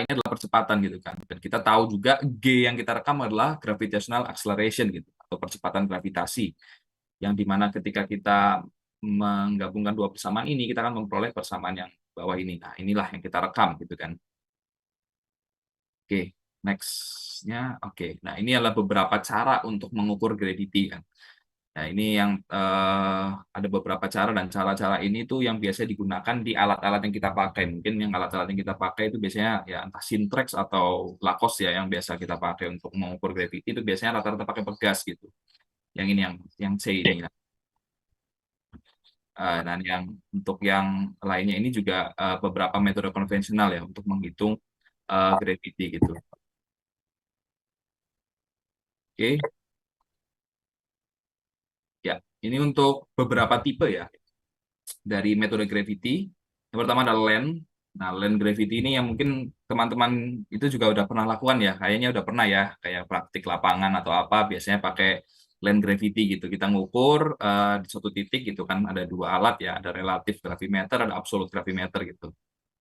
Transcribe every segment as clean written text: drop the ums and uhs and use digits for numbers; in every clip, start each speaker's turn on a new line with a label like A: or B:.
A: ini adalah percepatan gitu kan. Dan kita tahu juga G yang kita rekam adalah gravitational acceleration gitu, atau percepatan gravitasi. Yang dimana ketika kita menggabungkan dua persamaan ini, kita akan memperoleh persamaan yang bawah ini. Nah, inilah yang kita rekam gitu kan. Oke, next-nya. Oke, nah ini adalah beberapa cara untuk mengukur gravity kan. Nah, ini yang ada beberapa cara, dan cara-cara ini tuh yang biasanya digunakan di alat-alat yang kita pakai. Mungkin yang alat-alat yang kita pakai itu biasanya ya entah Sintrex atau Lacoste ya, yang biasa kita pakai untuk mengukur gravity itu biasanya rata-rata pakai pegas gitu. Yang ini yang C ini. Dan yang untuk yang lainnya ini juga beberapa metode konvensional ya untuk menghitung gravity gitu. Oke, ya ini untuk beberapa tipe ya dari metode gravity. Yang pertama adalah land. Nah, land gravity ini yang mungkin teman-teman itu juga udah pernah lakukan ya. Kayaknya udah pernah ya, kayak praktik lapangan atau apa, biasanya pakai land gravity gitu. Kita ngukur di suatu titik gitu kan, ada dua alat ya, ada relative gravimeter, ada absolute gravimeter gitu.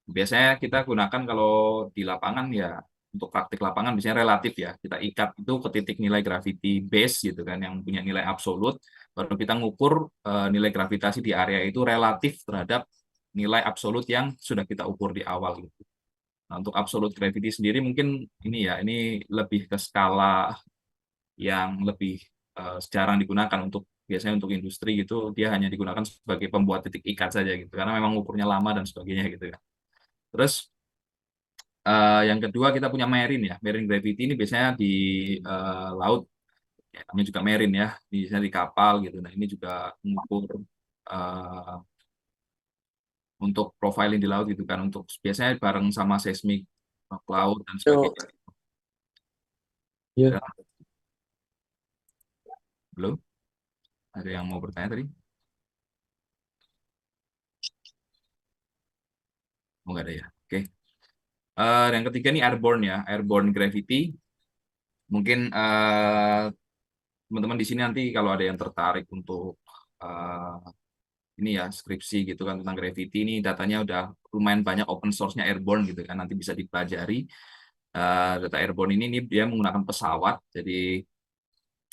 A: Biasanya kita gunakan kalau di lapangan ya, untuk praktik lapangan biasanya relatif ya. Kita ikat itu ke titik nilai gravity base gitu kan, yang punya nilai absolut. Baru kita ngukur nilai gravitasi di area itu relatif terhadap nilai absolut yang sudah kita ukur di awal gitu. Nah, untuk absolute gravity sendiri mungkin ini ya, ini lebih ke skala yang lebih jarang digunakan untuk biasanya untuk industri gitu, dia hanya digunakan sebagai pembuat titik ikat saja gitu, karena memang ukurnya lama dan sebagainya gitu ya. Terus yang kedua kita punya marine ya, marine gravity ini biasanya di laut, ya, namanya juga marine ya, biasanya di kapal gitu. Nah ini juga mengukur uh, untuk profiling di laut gitu kan, untuk biasanya bareng sama seismik laut dan
B: Yo,
A: sebagainya.
B: ya,
A: Dan belum ada yang mau bertanya tadi? Oh, nggak ada ya. Oke. Yang ketiga nih airborne ya, airborne gravity. Mungkin teman-teman di sini nanti kalau ada yang tertarik untuk eh, ini ya skripsi gitu kan tentang gravity, ini datanya udah lumayan banyak, open source-nya airborne gitu kan, nanti bisa dipelajari. Data airborne ini dia menggunakan pesawat. Jadi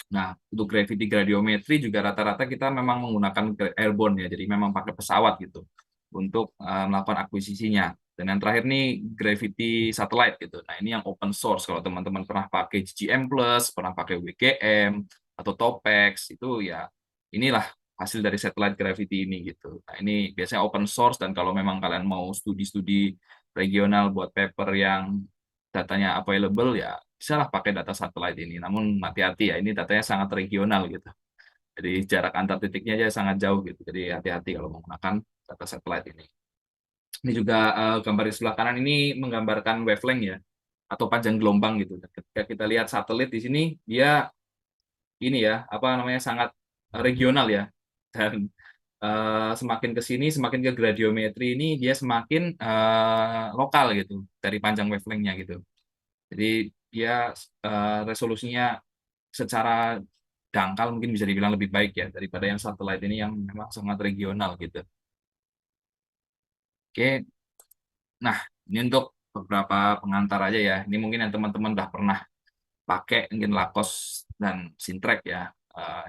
A: nah untuk gravity gradiometri juga rata-rata kita memang menggunakan airborne ya, jadi memang pakai pesawat gitu untuk melakukan akuisisinya. Dan yang terakhir nih gravity satellite gitu. Nah ini yang open source, kalau teman-teman pernah pakai GGM Plus, pernah pakai WGM atau Topex itu ya, inilah hasil dari satellite gravity ini gitu. Nah ini biasanya open source, dan kalau memang kalian mau studi-studi regional buat paper yang datanya available ya, bisa lah pakai data satelit ini. Namun hati-hati ya, ini datanya sangat regional gitu. Jadi jarak antar titiknya aja sangat jauh gitu. Jadi hati-hati kalau menggunakan data satelit ini. Ini juga gambar di sebelah kanan ini menggambarkan wavelength ya, atau panjang gelombang gitu. Ketika kita lihat satelit di sini, dia ini ya, apa namanya, sangat regional ya. Dan semakin ke sini, semakin ke gradiometri ini, dia semakin lokal gitu dari panjang wavelength-nya gitu. Jadi dia resolusinya secara dangkal mungkin bisa dibilang lebih baik ya daripada yang satelit ini yang memang sangat regional gitu. Oke, nah ini untuk beberapa pengantar aja ya. Ini mungkin yang teman-teman udah pernah pakai, mungkin Lacoste dan Sintrek ya.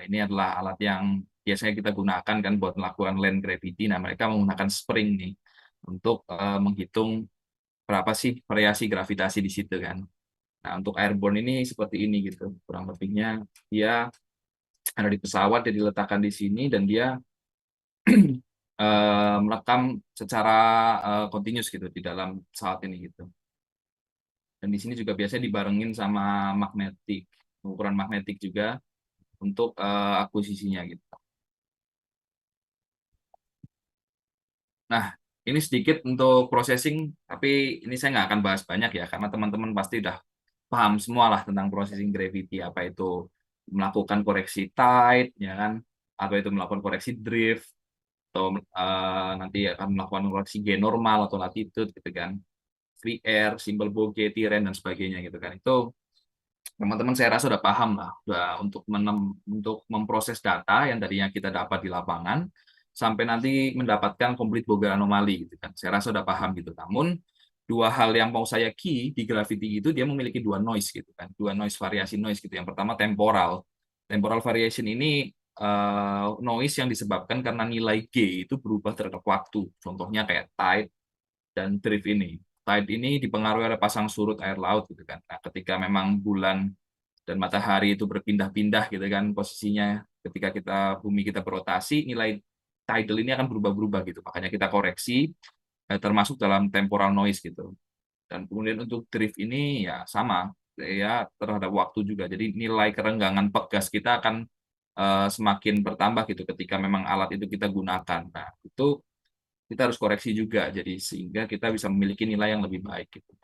A: Ini adalah alat yang biasanya kita gunakan kan buat melakukan land gravity. Nah mereka menggunakan spring nih untuk menghitung berapa sih variasi gravitasi di situ kan. Nah, untuk airborne ini seperti ini gitu. Kurang lebihnya dia ada di pesawat, dia diletakkan di sini, dan dia merekam secara continuous gitu di dalam pesawat ini gitu. Dan di sini juga biasanya dibarengin sama magnetik, ukuran magnetik juga untuk akuisisinya gitu. Nah, ini sedikit untuk processing, tapi ini saya nggak akan bahas banyak ya, karena teman-teman pasti udah paham semua lah tentang processing gravity, apa itu melakukan koreksi tide, ya kan, apa itu melakukan koreksi drift, atau nanti akan melakukan koreksi G normal atau latitude gitu kan, free air, simple bogey, tiren, dan sebagainya gitu kan. Itu teman-teman saya rasa udah paham lah, udah untuk memproses data yang tadinya kita dapat di lapangan sampai nanti mendapatkan complete Boger anomali gitu kan. Saya rasa udah paham gitu. Namun dua hal yang mau saya key di Gravity itu dia memiliki dua noise gitu kan, dua noise variasi noise gitu. Yang pertama temporal. Temporal variation ini noise yang disebabkan karena nilai G itu berubah terhadap waktu. Contohnya kayak tide dan drift ini. Tide ini dipengaruhi oleh pasang surut air laut gitu kan. Nah, ketika memang bulan dan matahari itu berpindah-pindah gitu kan posisinya, ketika bumi kita berotasi, nilai tidal ini akan berubah-berubah gitu. Makanya kita koreksi termasuk dalam temporal noise gitu. Dan kemudian untuk drift ini ya sama ya terhadap waktu juga. Jadi nilai kerenggangan pegas kita akan semakin bertambah gitu ketika memang alat itu kita gunakan. Nah, itu kita harus koreksi juga. Jadi sehingga kita bisa memiliki nilai yang lebih baik gitu.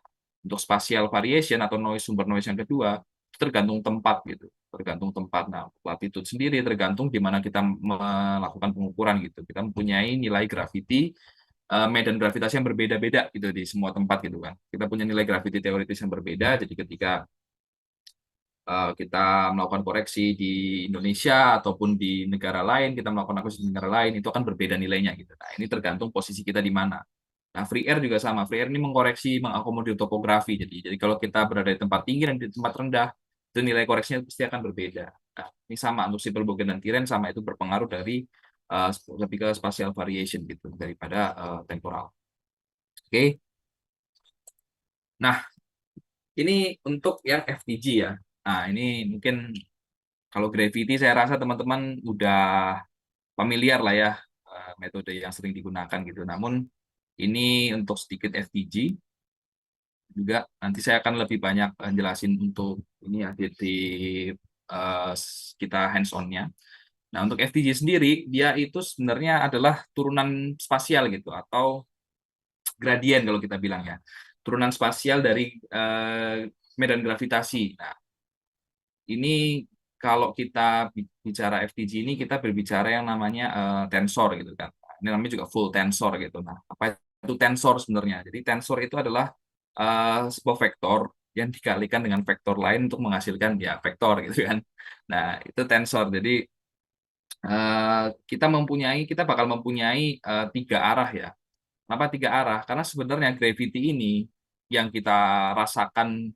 A: Untuk spatial variation atau noise sumber noise yang kedua, itu tergantung tempat gitu. Tergantung tempat. Nah, latitude sendiri tergantung di mana kita melakukan pengukuran gitu. Kita mempunyai nilai gravity medan gravitasi yang berbeda-beda gitu di semua tempat gitu kan. Kita punya nilai gravity teoritis yang berbeda, jadi ketika kita melakukan koreksi di Indonesia ataupun di negara lain, kita melakukan akuisisi di negara lain, itu akan berbeda nilainya gitu. Nah, ini tergantung posisi kita di mana. Nah, free air juga sama. Free air ini mengkoreksi, mengakomodir topografi. Jadi kalau kita berada di tempat tinggi dan di tempat rendah, itu nilai koreksinya pasti akan berbeda. Nah, ini sama untuk Siebel-Bogen dan Tiren sama itu berpengaruh dari lebih ke spatial variation gitu daripada temporal. Oke. Nah, ini untuk yang FTG ya. Nah, ini mungkin kalau Gravity saya rasa teman-teman udah familiar lah ya metode yang sering digunakan gitu. Namun ini untuk sedikit FTG juga nanti saya akan lebih banyak jelasin untuk ini ya eh, kita hands on-nya. Nah, untuk FTG sendiri dia itu sebenarnya adalah turunan spasial gitu atau gradien kalau kita bilang ya. Turunan spasial dari medan gravitasi. Nah, ini kalau kita bicara FTG ini kita berbicara yang namanya tensor gitu kan. Ini namanya juga full tensor gitu. Nah, apa itu tensor sebenarnya? Jadi tensor itu adalah sebuah vektor yang dikalikan dengan vektor lain untuk menghasilkan ya vektor gitu kan. Nah, itu tensor. Jadi kita bakal mempunyai tiga arah ya. Kenapa tiga arah? Karena sebenarnya gravity ini yang kita rasakan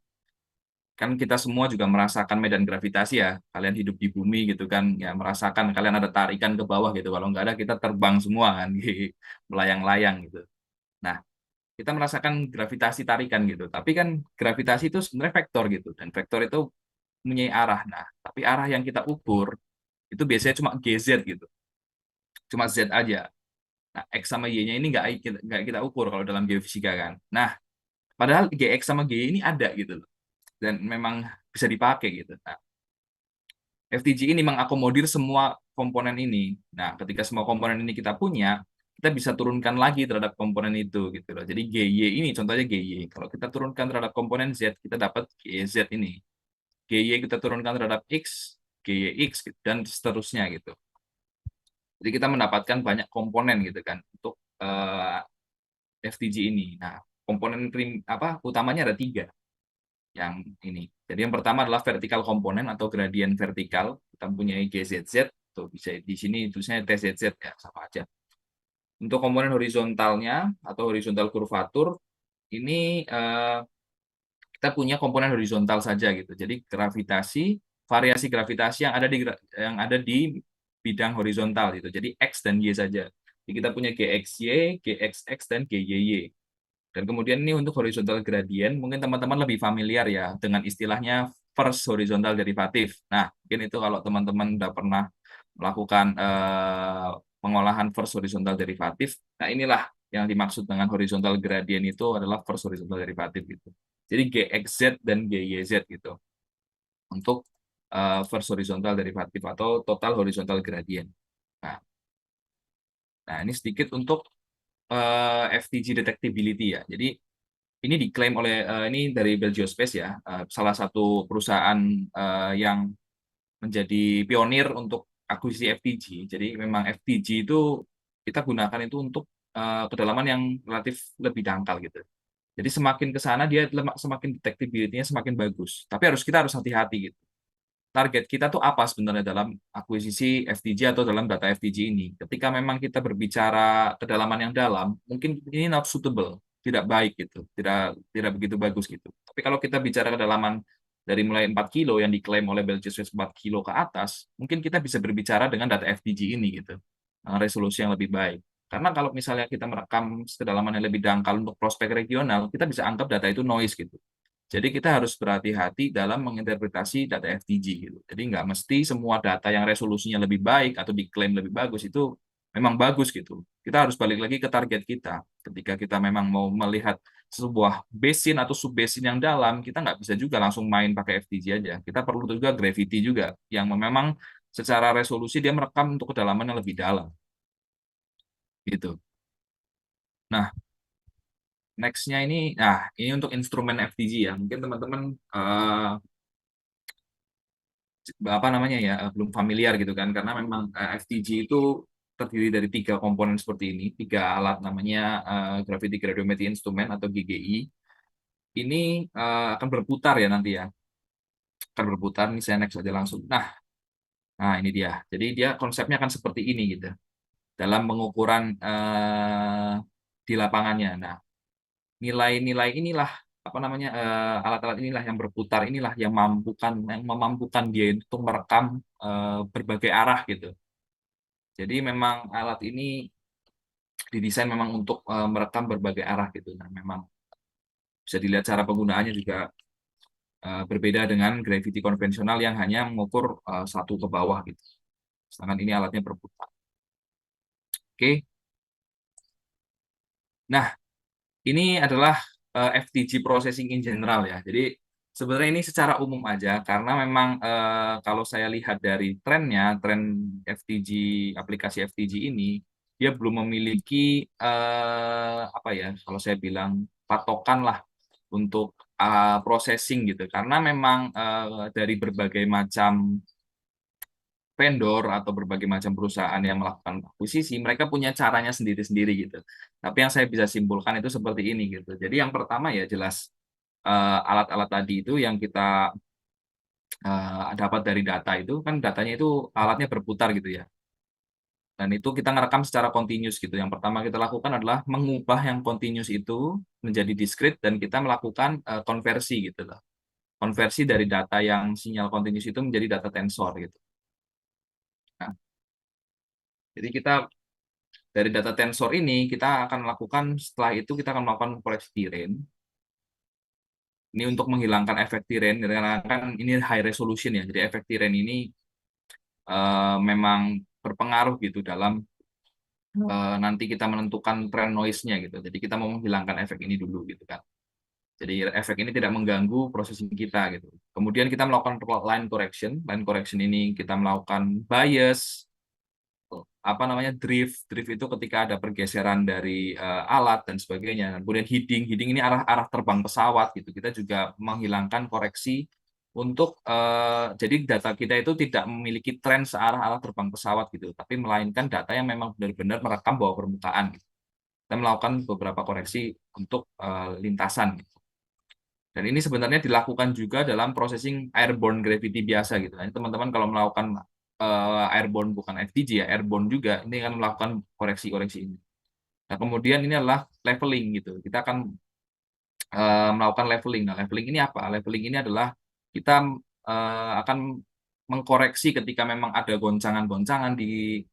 A: kan kita semua juga merasakan medan gravitasi ya. Kalian hidup di bumi gitu kan, ya merasakan kalian ada tarikan ke bawah gitu. Kalau nggak ada kita terbang semua kan, melayang-layang gitu. Nah, kita merasakan gravitasi tarikan gitu. Tapi kan gravitasi itu sebenarnya vektor gitu, dan vektor itu mempunyai arah. Nah, tapi arah yang kita ukur itu biasanya cuma GZ gitu, cuma Z aja. Nah, X sama Y-nya ini nggak kita ukur kalau dalam geofisika kan. Nah, padahal GX sama GY ini ada gitu loh, dan memang bisa dipakai gitu. Nah, FTG ini mengakomodir semua komponen ini. Nah, ketika semua komponen ini kita punya, kita bisa turunkan lagi terhadap komponen itu gitu loh. Jadi GY ini contohnya GY. Kalau kita turunkan terhadap komponen Z, kita dapat GZ ini. GY kita turunkan terhadap X, GYX gitu, dan seterusnya gitu. Jadi kita mendapatkan banyak komponen gitu kan untuk FTG ini. Nah, komponen utamanya ada tiga yang ini. Jadi yang pertama adalah vertikal komponen atau gradien vertikal. Kita mempunyai GZZ, tuh bisa di sini tulisnya TZZ ya, sama aja. Untuk komponen horizontalnya atau horizontal kurvatur, ini kita punya komponen horizontal saja gitu. Jadi variasi gravitasi yang ada di bidang horizontal gitu. Jadi X dan Y saja. Jadi kita punya GXY, GXX, dan GYY. Dan kemudian ini untuk horizontal gradient, mungkin teman-teman lebih familiar ya dengan istilahnya first horizontal derivative. Nah, mungkin itu kalau teman-teman udah pernah melakukan pengolahan first horizontal derivative, nah inilah yang dimaksud dengan horizontal gradient itu adalah first horizontal derivative gitu. Jadi GXZ dan GYZ gitu untuk first horizontal derivative atau total horizontal gradient. Nah, ini sedikit untuk FTG detectability ya. Jadi ini diklaim oleh ini dari Belgiospace ya, salah satu perusahaan yang menjadi pionir untuk akuisisi FTG. Jadi memang FTG itu kita gunakan itu untuk kedalaman yang relatif lebih dangkal gitu. Jadi semakin ke sana dia semakin detectability-nya semakin bagus. Tapi kita harus hati-hati gitu. Target kita tuh apa sebenarnya dalam akuisisi FTG atau dalam data FTG ini? Ketika memang kita berbicara kedalaman yang dalam, mungkin ini not suitable. tidak baik gitu, tidak begitu bagus gitu. Tapi kalau kita bicara kedalaman dari mulai 4 kilo yang diklaim oleh Bel Geospatial 4 kilo ke atas, mungkin kita bisa berbicara dengan data FDG ini gitu, resolusi yang lebih baik. Karena kalau misalnya kita merekam kedalaman yang lebih dangkal untuk prospek regional, kita bisa anggap data itu noise gitu. Jadi kita harus berhati-hati dalam menginterpretasi data FTG gitu. Jadi nggak mesti semua data yang resolusinya lebih baik atau diklaim lebih bagus itu memang bagus gitu. Kita harus balik lagi ke target kita. Ketika kita memang mau melihat sebuah basin atau subbasin yang dalam, kita nggak bisa juga langsung main pakai FTG aja. Kita perlu juga gravity juga, yang memang secara resolusi dia merekam untuk kedalaman yang lebih dalam. Gitu. Nah, next-nya ini untuk instrumen FTG ya. Mungkin teman-teman apa namanya ya belum familiar gitu kan, karena memang FTG itu terdiri dari 3 komponen seperti ini, 3 alat namanya Gravity Gradometry Instrument atau GGI. Ini akan berputar ya nanti ya, akan berputar. Ini saya next aja langsung. Nah ini dia. Jadi dia konsepnya akan seperti ini gitu dalam pengukuran di lapangannya. Nah, nilai-nilai inilah apa namanya alat-alat inilah yang berputar inilah yang memampukan dia untuk merekam berbagai arah gitu. Jadi memang alat ini didesain memang untuk merekam berbagai arah gitu. Nah, memang bisa dilihat cara penggunaannya juga berbeda dengan gravity konvensional yang hanya mengukur satu ke bawah gitu. Sedangkan ini alatnya berputar. Oke. Nah, ini adalah FTG processing in general ya. Jadi sebenarnya ini secara umum aja karena memang kalau saya lihat dari tren FTG aplikasi FTG ini dia belum memiliki apa ya kalau saya bilang patokan lah untuk processing gitu. Karena memang dari berbagai macam vendor atau berbagai macam perusahaan yang melakukan akuisisi, mereka punya caranya sendiri-sendiri gitu. Tapi yang saya bisa simpulkan itu seperti ini gitu. Jadi yang pertama ya jelas alat-alat tadi itu yang kita dapat dari data itu kan datanya itu alatnya berputar gitu ya. Dan itu kita ngerekam secara continuous gitu. Yang pertama kita lakukan adalah mengubah yang continuous itu menjadi discrete dan kita melakukan konversi gitu loh. Konversi dari data yang sinyal continuous itu menjadi data tensor gitu. Nah, jadi kita dari data tensor ini kita akan melakukan setelah itu kita akan melakukan koreksi tiren. Ini untuk menghilangkan efek tiren karena kan ini high resolution ya. Jadi efek tiren ini memang berpengaruh gitu dalam nanti kita menentukan trend noise-nya gitu. Jadi kita mau menghilangkan efek ini dulu gitu kan. Jadi efek ini tidak mengganggu processing kita gitu. Kemudian kita melakukan line correction. Line correction ini kita melakukan bias, apa namanya drift itu ketika ada pergeseran dari alat dan sebagainya. Kemudian heading ini arah terbang pesawat gitu. Kita juga menghilangkan koreksi untuk jadi data kita itu tidak memiliki tren searah arah terbang pesawat gitu, tapi melainkan data yang memang benar-benar merekam bawah permukaan gitu. Kita melakukan beberapa koreksi untuk lintasan gitu. Dan ini sebenarnya dilakukan juga dalam processing airborne gravity biasa gitu. Nah, teman-teman kalau melakukan airborne bukan FTG ya, airborne juga ini akan melakukan koreksi-koreksi ini. Nah, kemudian ini adalah leveling gitu. Kita akan melakukan leveling. Nah, leveling ini apa? Leveling ini adalah kita akan mengkoreksi ketika memang ada goncangan-goncangan di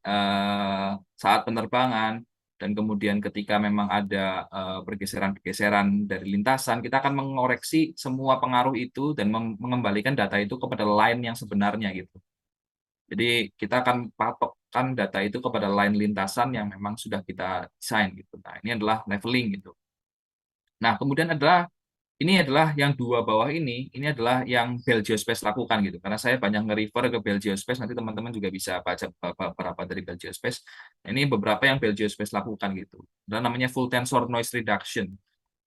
A: saat penerbangan dan kemudian ketika memang ada pergeseran-pergeseran dari lintasan, kita akan mengoreksi semua pengaruh itu dan mengembalikan data itu kepada line yang sebenarnya gitu. Jadi kita akan patokkan data itu kepada line lintasan yang memang sudah kita desain gitu. Nah, ini adalah leveling gitu. Nah, kemudian ini adalah yang 2 bawah ini adalah yang Bell Geospace lakukan gitu. Karena saya banyak nge-refer ke Bell Geospace, nanti teman-teman juga bisa baca beberapa dari Bell Geospace. Ini beberapa yang Bell Geospace lakukan gitu. Dan namanya full tensor noise reduction.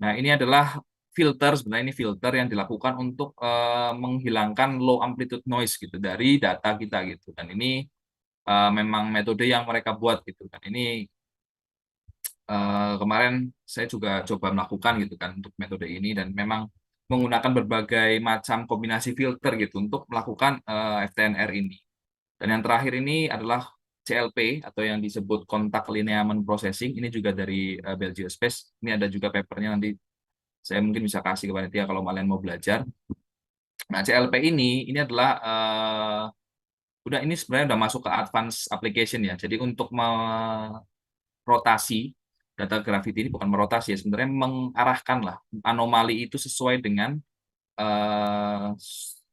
A: Nah, ini adalah sebenarnya ini filter yang dilakukan untuk menghilangkan low amplitude noise gitu dari data kita gitu. Dan ini memang metode yang mereka buat gitu kan. Ini kemarin saya juga coba melakukan gitu kan untuk metode ini dan memang menggunakan berbagai macam kombinasi filter gitu untuk melakukan FTNR ini. Dan yang terakhir ini adalah CLP atau yang disebut Contact Lineament Processing, ini juga dari Belgiospace. Ini ada juga papernya, nanti saya mungkin bisa kasih kepada dia kalau kalian mau belajar. Nah, CLP ini adalah udah, ini sebenarnya udah masuk ke advance application ya. Jadi untuk merotasi data gravity ini, bukan merotasi ya, sebenarnya mengarahkan lah anomali itu sesuai dengan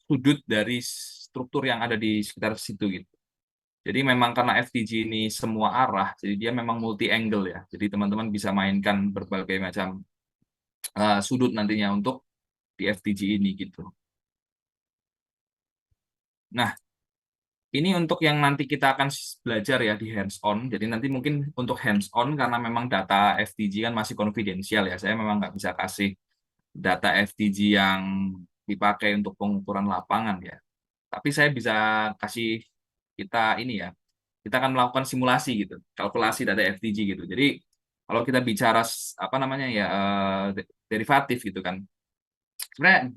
A: sudut dari struktur yang ada di sekitar situ gitu. Jadi memang karena FTG ini semua arah, jadi dia memang multi angle ya. Jadi teman-teman bisa mainkan berbagai macam sudut nantinya untuk di FTG ini gitu. Nah, ini untuk yang nanti kita akan belajar ya di hands on. Jadi nanti mungkin untuk hands on, karena memang data FTG kan masih konfidensial ya. Saya memang nggak bisa kasih data FTG yang dipakai untuk pengukuran lapangan ya. Tapi saya bisa kasih kita ini ya. Kita akan melakukan simulasi gitu, kalkulasi data FTG gitu. Jadi kalau kita bicara apa namanya ya, derivatif gitu kan. Sebenarnya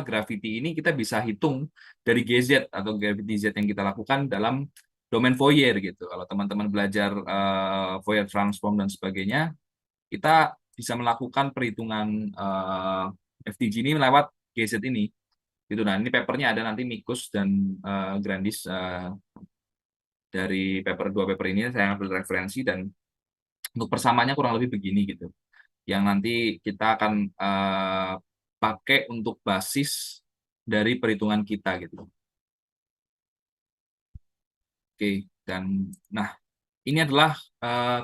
A: gravity ini kita bisa hitung dari GZ atau gravity Z yang kita lakukan dalam domain Fourier gitu. Kalau teman-teman belajar Fourier transform dan sebagainya, kita bisa melakukan perhitungan FTG ini lewat GZ ini. Gitu. Nah, ini papernya ada nanti Mikus dan Grandis, dari dua paper ini saya ambil referensi, dan untuk persamaannya kurang lebih begini gitu. Yang nanti kita akan pakai untuk basis dari perhitungan kita gitu. Oke, dan nah ini adalah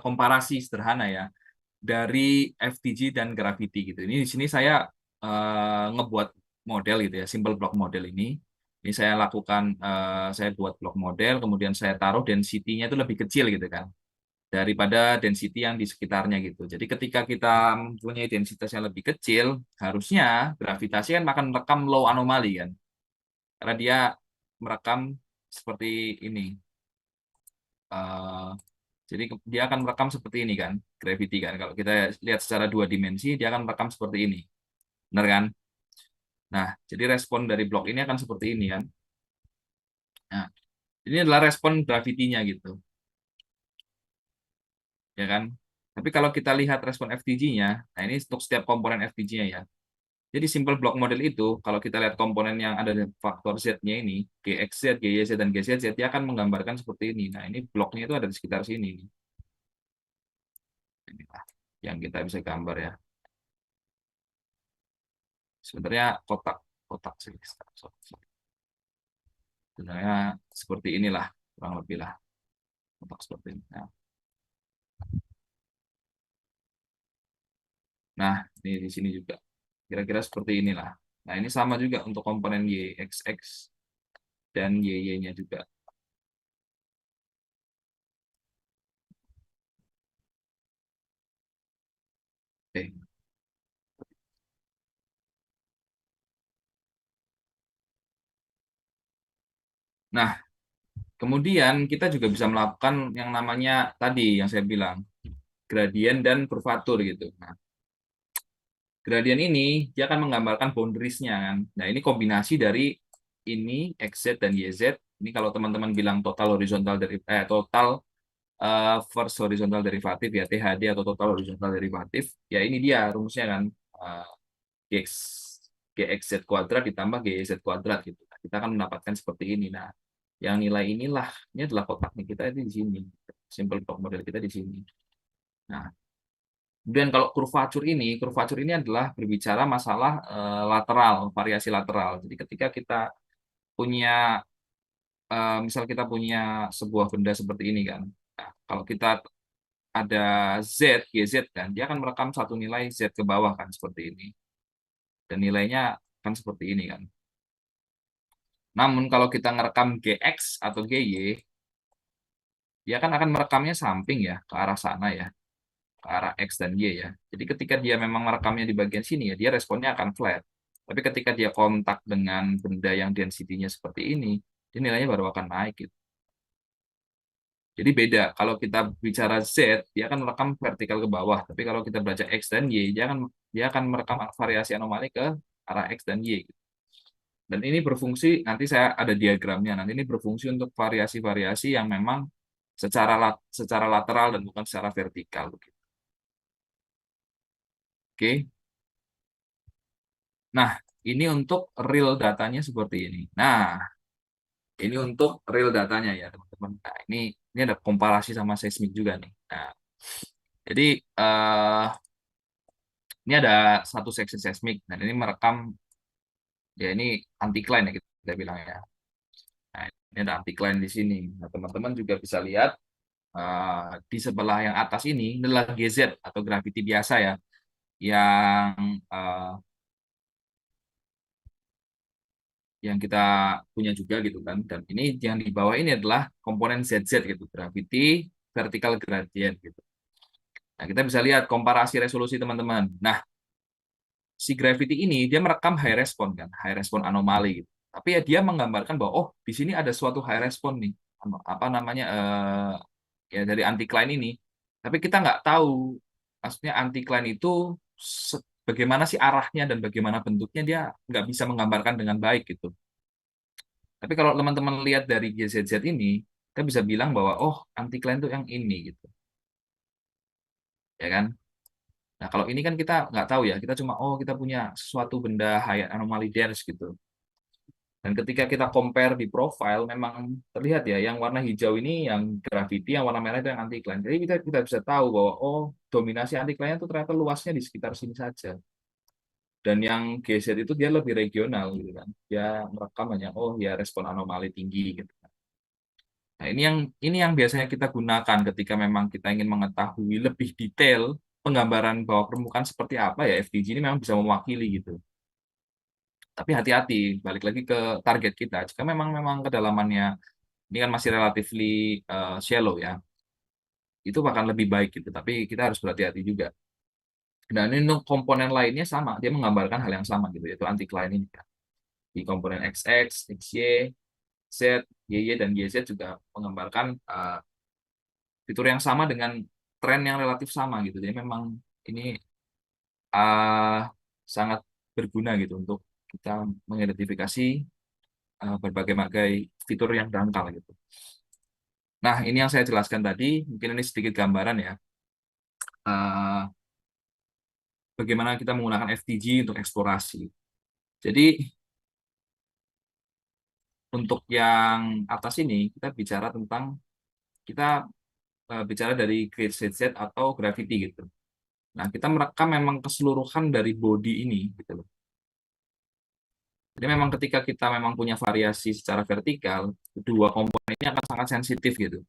A: komparasi sederhana ya dari FTG dan gravity gitu. Ini di sini saya ngebuat model gitu ya, simple block model ini. Ini saya lakukan, saya buat block model, kemudian saya taruh density-nya itu lebih kecil gitu kan, daripada density yang di sekitarnya gitu. Jadi ketika kita mempunyai densitas yang lebih kecil, harusnya gravitasi kan akan merekam low anomali kan, karena dia merekam seperti ini. Eh, jadi dia akan merekam seperti ini kan, gravity kan. Kalau kita lihat secara dua dimensi, dia akan merekam seperti ini, benar kan? Nah, jadi respon dari blok ini akan seperti ini kan. Nah, ini adalah respon gravity-nya gitu, ya kan? Tapi kalau kita lihat respon FTG-nya, nah ini untuk setiap komponen FTG-nya ya. Jadi simple block model itu, kalau kita lihat komponen yang ada di faktor Z-nya ini, GXZ, GYZ, dan GZZ, dia akan menggambarkan seperti ini. Nah, ini bloknya itu ada di sekitar sini. Inilah yang kita bisa gambar ya. Sebenarnya kotak, kotak sih. Sebenarnya seperti inilah, kurang lebih lah. Kotak seperti ini. Nah, ini di sini juga. Kira-kira seperti inilah. Nah, ini sama juga untuk komponen YXX dan YY-nya juga. Oke. Nah, kemudian kita juga bisa melakukan yang namanya tadi yang saya bilang, gradien dan kurvatur gitu. Nah, gradien ini dia akan menggambarkan boundariesnya kan. Nah, ini kombinasi dari ini XZ dan YZ. Ini kalau teman-teman bilang total horizontal dari total first horizontal derivatif ya, THD atau total horizontal derivatif, ya ini dia rumusnya kan, GX GXZ kuadrat ditambah GYZ kuadrat gitu. Nah, kita akan mendapatkan seperti ini. Nah, yang nilai inilah, ini adalah kotaknya kita itu di sini. Simple block model kita di sini. Nah, kemudian kalau kurvatur ini adalah berbicara masalah lateral, variasi lateral. Jadi ketika kita punya, misal kita punya sebuah benda seperti ini kan. Nah, kalau kita ada Z, GZ kan, dia akan merekam satu nilai Z ke bawah kan, seperti ini. Dan nilainya kan seperti ini kan. Namun kalau kita ngerekam GX atau GY, dia kan akan merekamnya samping ya, ke arah sana ya, ke arah X dan Y ya. Jadi ketika dia memang merekamnya di bagian sini ya, dia responnya akan flat. Tapi ketika dia kontak dengan benda yang density-nya seperti ini, dia nilainya baru akan naik gitu. Jadi beda, kalau kita bicara Z, dia akan merekam vertikal ke bawah. Tapi kalau kita baca X dan Y, dia akan merekam variasi anomali ke arah X dan Y. Dan ini berfungsi, nanti saya ada diagramnya, nanti ini berfungsi untuk variasi-variasi yang memang secara lateral dan bukan secara vertikal. Oke. Nah, ini untuk real datanya seperti ini. Nah, ini untuk real datanya ya, teman-teman. Nah, ini ada komparasi sama seismik juga nih. Nah, jadi ini ada satu seksi seismik dan ini merekam ya ini anticline ya kita bilang ya. Nah, ini ada anticline di sini. Nah, teman-teman juga bisa lihat di sebelah yang atas ini adalah GZ atau gravity biasa ya, yang eh, yang kita punya juga gitu kan. Dan ini yang di bawah ini adalah komponen ZZ gitu, gravity vertical gradient gitu. Nah, kita bisa lihat komparasi resolusi teman-teman. Nah, si gravity ini dia merekam high response kan, high response anomali gitu. Tapi ya dia menggambarkan bahwa oh, di sini ada suatu high response nih. Apa namanya ya dari anticline ini. Tapi kita nggak tahu maksudnya anticline itu bagaimana sih arahnya dan bagaimana bentuknya dia nggak bisa menggambarkan dengan baik gitu. Tapi kalau teman-teman lihat dari GZZ ini, kita bisa bilang bahwa oh anticline itu yang ini gitu, ya kan? Nah kalau ini kan kita nggak tahu ya, kita cuma oh kita punya suatu benda high anomaly dense gitu. Dan ketika kita compare di profile, memang terlihat ya, yang warna hijau ini yang gravity, yang warna merah itu yang anticline. Jadi kita bisa tahu bahwa oh dominasi anticline itu ternyata luasnya di sekitar sini saja. Dan yang GZ itu dia lebih regional gitu kan. Dia merekam hanya oh ya respon anomali tinggi gitu. Nah, ini yang biasanya kita gunakan ketika memang kita ingin mengetahui lebih detail penggambaran bawah permukaan seperti apa ya FTG ini memang bisa mewakili gitu. Tapi hati-hati, balik lagi ke target kita. Jika memang memang kedalamannya ini kan masih relatively shallow ya, itu akan lebih baik gitu. Tapi kita harus berhati-hati juga. Dan ini untuk komponen lainnya sama, dia menggambarkan hal yang sama gitu, yaitu anticline ini kan. Di komponen XX, XY, Z, YY, dan YZ juga menggambarkan fitur yang sama dengan tren yang relatif sama gitu. Jadi memang ini uh, sangat berguna gitu untuk kita mengidentifikasi berbagai fitur yang dangkal gitu. Nah, ini yang saya jelaskan tadi, mungkin ini sedikit gambaran ya, uh, bagaimana kita menggunakan FTG untuk eksplorasi. Jadi untuk yang atas ini kita bicara tentang kita bicara dari Great Z atau gravity gitu. Nah, kita merekam memang keseluruhan dari body ini gitu loh. Jadi memang ketika kita memang punya variasi secara vertikal, dua komponen ini akan sangat sensitif gitu.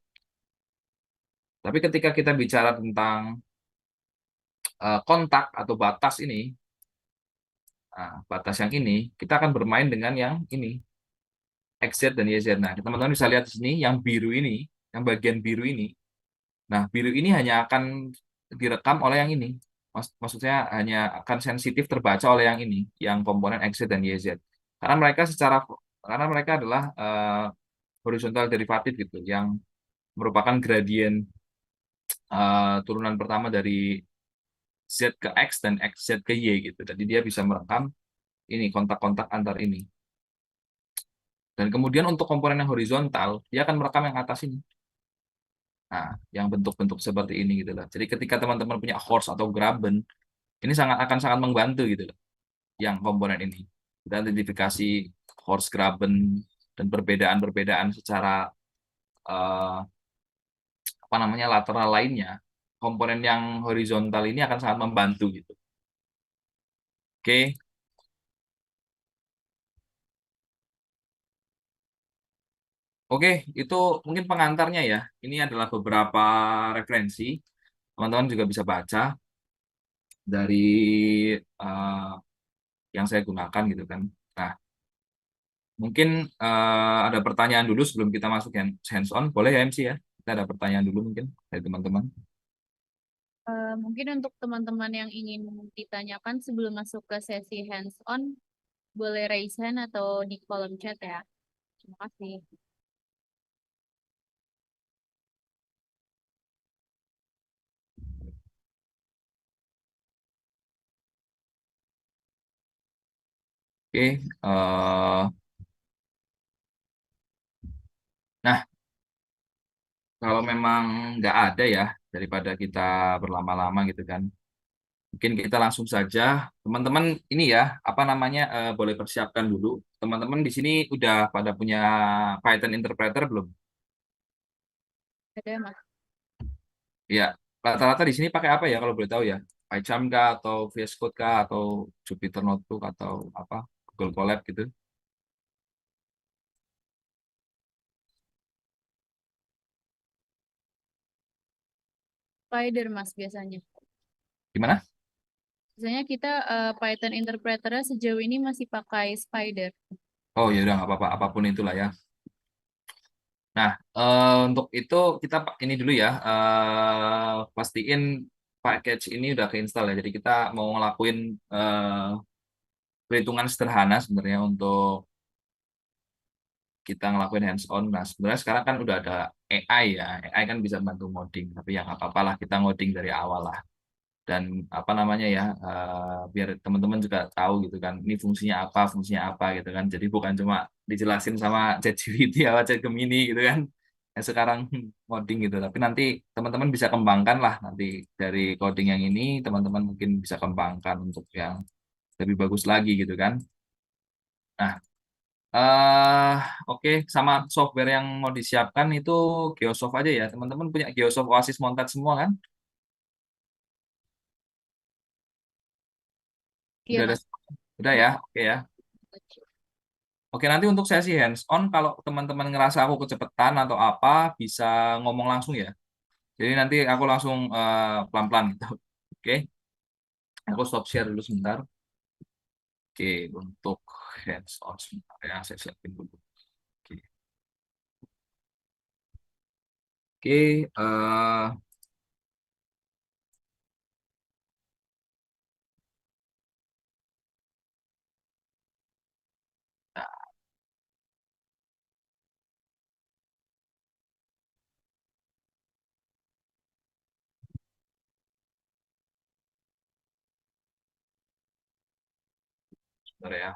A: Tapi ketika kita bicara tentang kontak atau batas ini, batas yang ini, kita akan bermain dengan yang ini, XZ dan YZ. Nah, teman-teman bisa lihat di sini, yang biru ini, yang bagian biru ini, nah biru ini hanya akan direkam oleh yang ini. Maksudnya hanya akan sensitif terbaca oleh yang ini, yang komponen XZ dan YZ. Karena mereka adalah horizontal derivatif gitu, yang merupakan gradien turunan pertama dari Z ke X dan XZ ke Y gitu. Jadi dia bisa merekam ini kontak-kontak antar ini. Dan kemudian untuk komponen yang horizontal, dia akan merekam yang atas ini. Nah, yang bentuk-bentuk seperti ini gitu loh. Jadi ketika teman-teman punya horse atau graben, ini akan sangat membantu gitu loh, yang komponen ini. Kita identifikasi horse graben dan perbedaan-perbedaan secara eh, apa namanya lateral lainnya. Komponen yang horizontal ini akan sangat membantu gitu. Oke, oke, itu mungkin pengantarnya ya. Ini adalah beberapa referensi. Teman-teman juga bisa baca dari eh, yang saya gunakan gitu kan. Nah, mungkin ada pertanyaan dulu sebelum kita masuk yang hands-on. Boleh ya MC ya? Kita ada pertanyaan dulu mungkin dari teman-teman.
B: Mungkin untuk teman-teman yang ingin ditanyakan sebelum masuk ke sesi hands-on, boleh raise hand atau di kolom chat ya. Terima kasih.
A: Oke. Nah, kalau memang nggak ada ya, daripada kita berlama-lama gitu kan, mungkin kita langsung saja, teman-teman ini ya, apa namanya, boleh persiapkan dulu. Teman-teman di sini udah pada punya Python interpreter belum?
B: Ada Mas.
A: Ya, rata-rata di sini pakai apa ya kalau boleh tahu ya? PyCharm kah atau VS Code kah atau Jupyter Notebook atau apa? Google Colab gitu.
B: Spider Mas biasanya.
A: Gimana?
B: Biasanya kita Python interpreternya sejauh ini masih pakai Spider.
A: Oh ya udah nggak apa-apa, apapun itulah ya. Nah, untuk itu kita ini dulu ya, pastiin package ini udah keinstall ya. Jadi kita mau ngelakuin perhitungan sederhana sebenarnya untuk kita ngelakuin hands on. Nah, sebenarnya sekarang kan udah ada AI ya. AI kan bisa bantu ngoding, tapi ya nggak apa-apa lah kita ngoding dari awal lah. Dan apa namanya ya, biar teman-teman juga tahu gitu kan, ini fungsinya apa gitu kan. Jadi bukan cuma dijelasin sama ChatGPT atau Chat Gemini gitu kan, yang sekarang coding gitu, tapi nanti teman-teman bisa kembangkan lah nanti dari coding yang ini, teman-teman mungkin bisa kembangkan untuk yang lebih bagus lagi gitu kan. Nah, eh oke, sama software yang mau disiapkan itu Geosoft aja ya, teman-teman punya Geosoft Oasis Montage semua kan?
B: Iya
A: Udah ada,
B: Mas.
A: udah ya, oke ya. Oke, nanti untuk sesi hands on, kalau teman-teman ngerasa aku kecepatan atau apa, bisa ngomong langsung ya. Jadi nanti aku langsung pelan-pelan gitu. Oke, aku stop share dulu sebentar. Oke, untuk hands on sebentar ya, saya siapin dulu. Oke, oke, sebentar ya.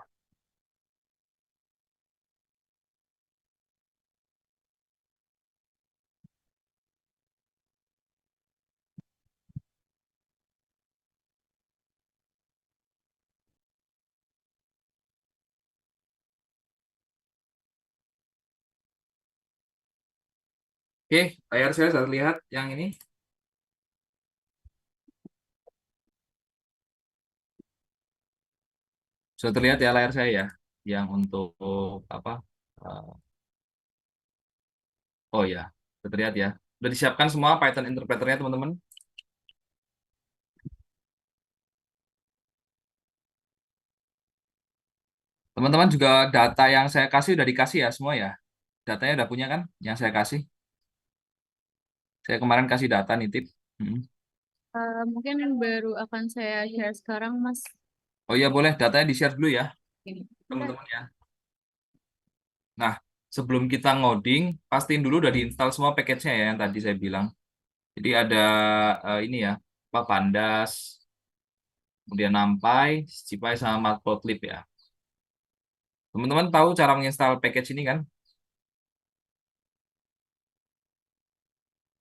A: Oke, layar saya sudah terlihat yang ini. Sudah terlihat ya layar saya ya. Yang untuk apa? eh, oh ya, sudah terlihat ya. Sudah disiapkan semua Python interpreternya teman-teman. Teman-teman juga data yang saya kasih udah dikasih ya semua ya. Datanya udah punya kan yang saya kasih? Saya kemarin kasih data nitip. Mm.
B: Mungkin baru akan saya share sekarang Mas.
A: Oh iya boleh, datanya di-share dulu ya,
B: Ini. Bentar.
A: teman-teman ya. Nah, sebelum kita ngoding, pastiin dulu udah diinstal semua package-nya ya yang tadi saya bilang. Jadi ada ini ya, apa Pandas, kemudian NumPy, SciPy sama Matplotlib ya. Teman-teman tahu cara menginstal package ini kan?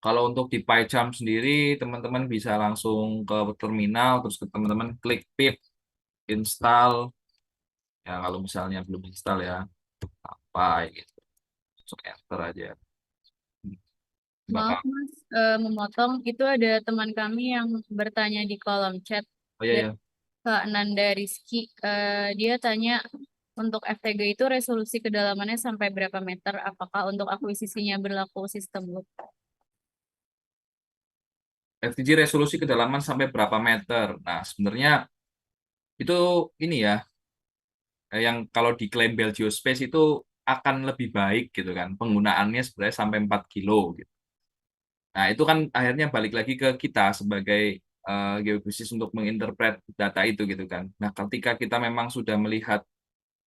A: Kalau untuk di PyCharm sendiri, teman-teman bisa langsung ke terminal, terus ke teman-teman klik pip, install. Ya kalau misalnya belum install ya, apa gitu. Langsung enter aja.
B: Maaf
A: Bakal.
B: Mas, memotong. Itu ada teman kami yang bertanya di kolom chat
A: Oh iya
B: dari
A: ya.
B: Kak Nanda Rizky. Dia tanya untuk FTG itu resolusi kedalamannya sampai berapa meter? Apakah untuk akuisisinya berlaku sistem loop?
A: FTG resolusi kedalaman sampai berapa meter. Nah, sebenarnya itu ini ya, yang kalau diklaim Bell Geospace itu akan lebih baik gitu kan. Penggunaannya sebenarnya sampai 4 kilo gitu. Nah, itu kan akhirnya balik lagi ke kita sebagai geofisik untuk menginterpret data itu gitu kan. Nah, ketika kita memang sudah melihat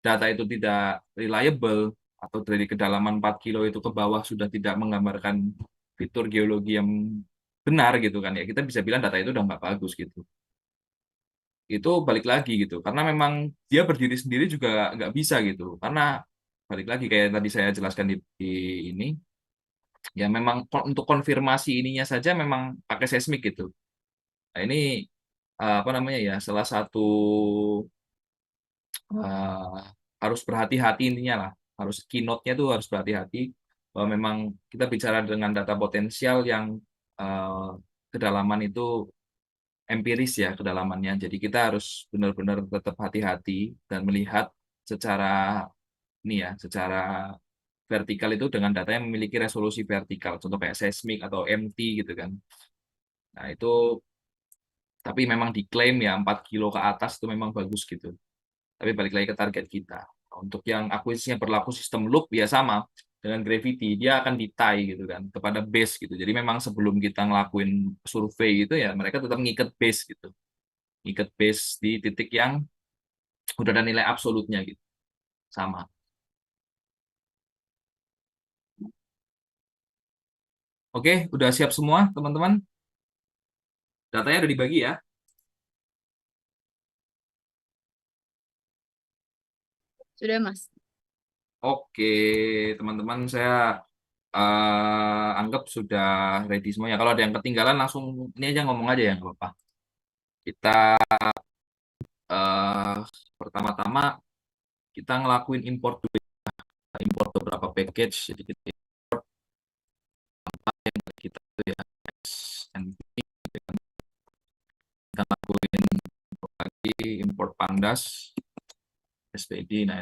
A: data itu tidak reliable atau dari kedalaman 4 kilo itu ke bawah sudah tidak menggambarkan fitur geologi yang benar gitu kan ya, kita bisa bilang data itu udah nggak bagus gitu. Itu balik lagi gitu karena memang dia berdiri sendiri juga nggak bisa gitu karena balik lagi kayak tadi saya jelaskan di ini Ya memang untuk konfirmasi ininya saja memang pakai seismik gitu. Nah, ini apa namanya ya, salah satu eh, harus berhati-hati intinya lah. Harus keynote-nya tuh harus berhati-hati bahwa memang kita bicara dengan data potensial yang eh, kedalaman itu empiris ya kedalamannya. Jadi kita harus benar-benar tetap hati-hati dan melihat secara ini ya, secara vertikal itu dengan data yang memiliki resolusi vertikal, contoh kayak seismik atau MT gitu kan. Nah, itu tapi memang diklaim ya 4 kilo ke atas itu memang bagus gitu. Tapi balik lagi ke target kita. Untuk yang akuisisinya berlaku sistem loop ya sama dengan Gravity, dia akan di-tie gitu kan kepada base gitu. Jadi memang sebelum kita ngelakuin survei gitu ya mereka tetap ngiket base gitu. Ngiket base di titik yang udah ada nilai absolutnya gitu. Sama. Oke, udah siap semua teman-teman? Datanya udah dibagi ya?
B: Sudah, Mas.
A: Oke, teman-teman, saya anggap sudah ready semuanya. Kalau ada yang ketinggalan, langsung ini aja ngomong aja ya, nggak apa-apa. Kita eh, pertama-tama kita ngelakuin import dulu, import beberapa package. Jadi kita kita tuh ya SNP, kita lakuin lagi import Pandas, SPD. Nah,